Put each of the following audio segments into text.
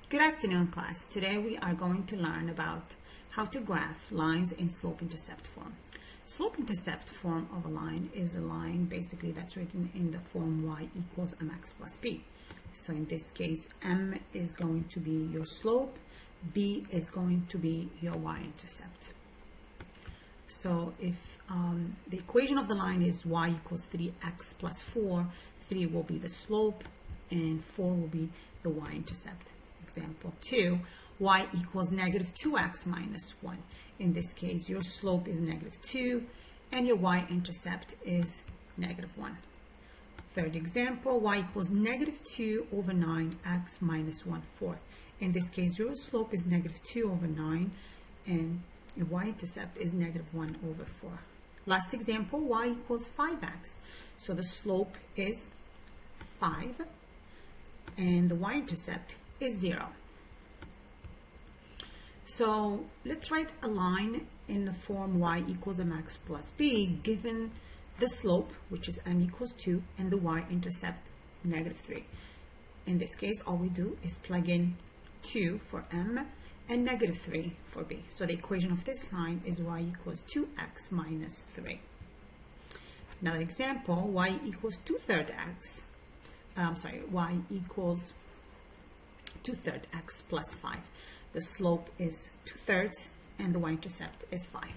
Good afternoon, class. Today we are going to learn about how to graph lines in slope-intercept form. Slope-intercept form of a line is a line basically that's written in the form y equals mx plus b. So in this case, m is going to be your slope, b is going to be your y-intercept. So if the equation of the line is y equals 3x plus 4, 3 will be the slope and 4 will be the y-intercept. Example 2, y equals negative 2x minus 1. In this case, your slope is negative 2 and your y-intercept is negative 1. Third example, y equals negative 2 over 9x minus 1/4. In this case, your slope is negative 2 over 9 and your y-intercept is negative 1 over 4. Last example, y equals 5x. So the slope is 5 and the y-intercept is 0. So let's write a line in the form y equals mx plus b given the slope, which is m equals 2, and the y-intercept negative 3. In this case, all we do is plug in 2 for m and negative 3 for b. So the equation of this line is y equals 2x minus 3. Another example, y equals 2/3 x. Y equals 2/3 x plus 5. The slope is 2/3 and the y-intercept is 5.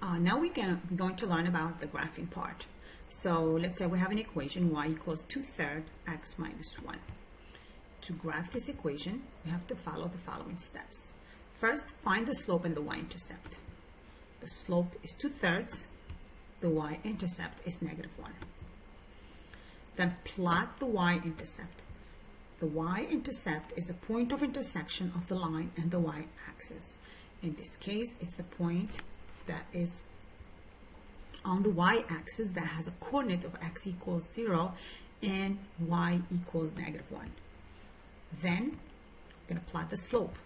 Now we're going to learn about the graphing part. So let's say we have an equation y equals 2/3 x minus 1. To graph this equation, we have to follow the following steps. First, find the slope and the y-intercept. The slope is 2/3, the y-intercept is negative 1. Then plot the y-intercept. The y-intercept is the point of intersection of the line and the y-axis. In this case, it's the point that is on the y-axis that has a coordinate of x equals 0 and y equals negative 1. Then we're going to plot the slope.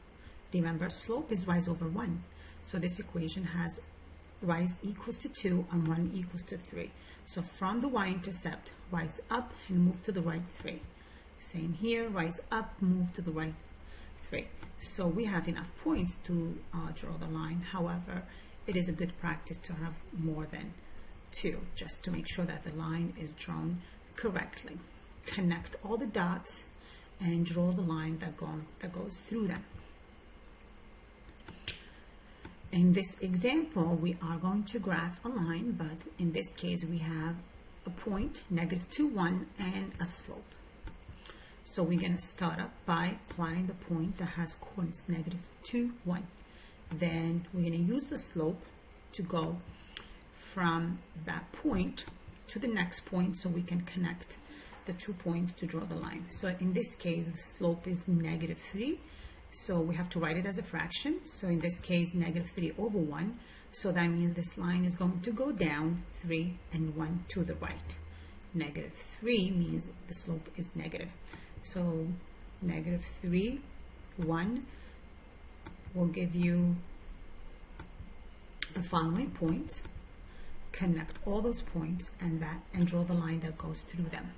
Remember, slope is rise over 1. So this equation has rise equals to 2 and 1 equals to 3. So from the y-intercept, rise up and move to the right 3. Same here, rise up, move to the right 3. So we have enough points to draw the line. However, it is a good practice to have more than 2, just to make sure that the line is drawn correctly. Connect all the dots and draw the line that goes through them. In this example, we are going to graph a line, but in this case, we have a point, negative 2, 1, and a slope. So we're going to start up by plotting the point that has coordinates negative 2, 1. Then we're going to use the slope to go from that point to the next point so we can connect the 2 points to draw the line. So in this case, the slope is negative 3. So we have to write it as a fraction. So in this case, negative 3 over 1. So that means this line is going to go down 3 and 1 to the right. Negative 3 means the slope is negative. So negative 3, 1 will give you the following points. Connect all those points and draw the line that goes through them.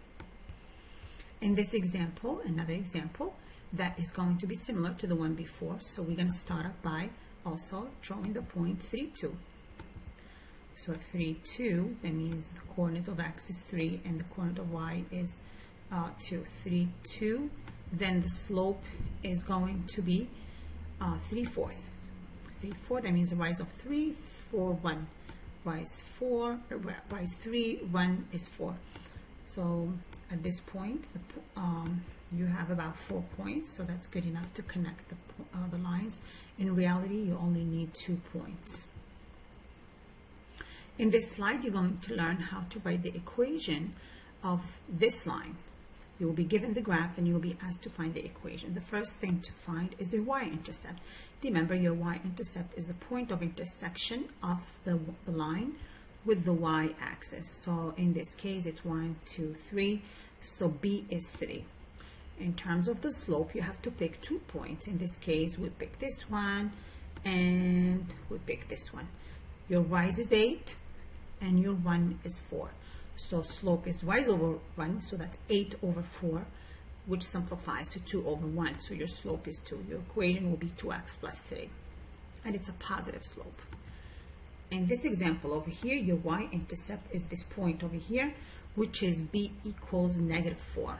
In this example, another example, that is going to be similar to the one before. So we're going to start up by also drawing the point 3, 2. So 3, 2, that means the coordinate of x is 3 and the coordinate of y is 2. 3, 2. Then the slope is going to be 3/4. 3/4, that means a rise of 3, 4, 1. Rise 3, 1 is 4. So at this point, you have about 4 points, so that's good enough to connect the lines. In reality, you only need 2 points. In this slide, you're going to learn how to write the equation of this line. You will be given the graph and you will be asked to find the equation. The first thing to find is the y-intercept. Remember, your y-intercept is the point of intersection of the line with the y-axis. So in this case, it's 1, 2, 3. So b is 3. In terms of the slope, you have to pick 2 points. In this case, we pick this one and we pick this one. Your rise is 8 and your 1 is 4. So slope is y over 1, so that's 8 over 4. which simplifies to 2 over 1. So your slope is 2. Your equation will be 2x plus 3. And it's a positive slope. In this example over here, your y-intercept is this point over here, which is b equals -4.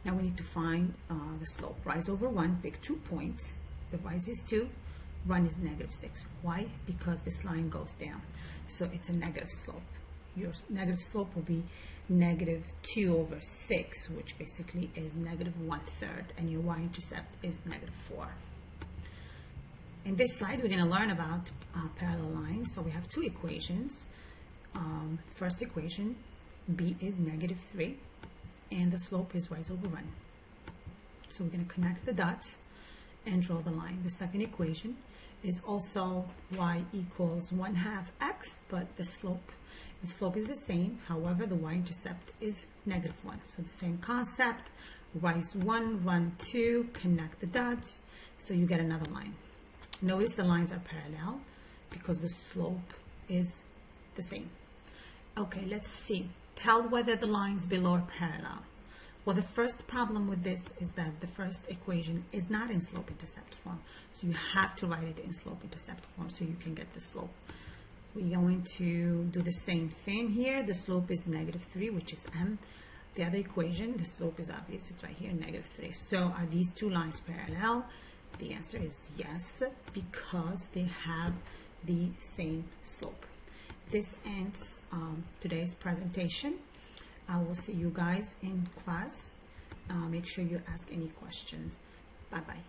Now we need to find the slope. Rise over 1, pick 2 points. The rise is 2, run is -6. Why? Because this line goes down. So it's a negative slope. Your negative slope will be -2 over 6, which basically is -1/3, and your y-intercept is -4. In this slide, we're going to learn about parallel lines. So we have 2 equations. First equation, b is -3, and the slope is rise over 1. So we're going to connect the dots and draw the line. The second equation is also y equals 1/2 x, but the slope is the same. However, the y-intercept is -1. So the same concept, rise 1, run 2, connect the dots, so you get another line. Notice the lines are parallel because the slope is the same. Okay, let's see. Tell whether the lines below are parallel. Well, the first problem with this is that the first equation is not in slope-intercept form. So you have to write it in slope-intercept form so you can get the slope. We're going to do the same thing here. The slope is -3, which is m. The other equation, the slope is obvious. It's right here, -3. So are these 2 lines parallel? The answer is yes, because they have the same slope. This ends today's presentation. I will see you guys in class. Make sure you ask any questions. Bye-bye.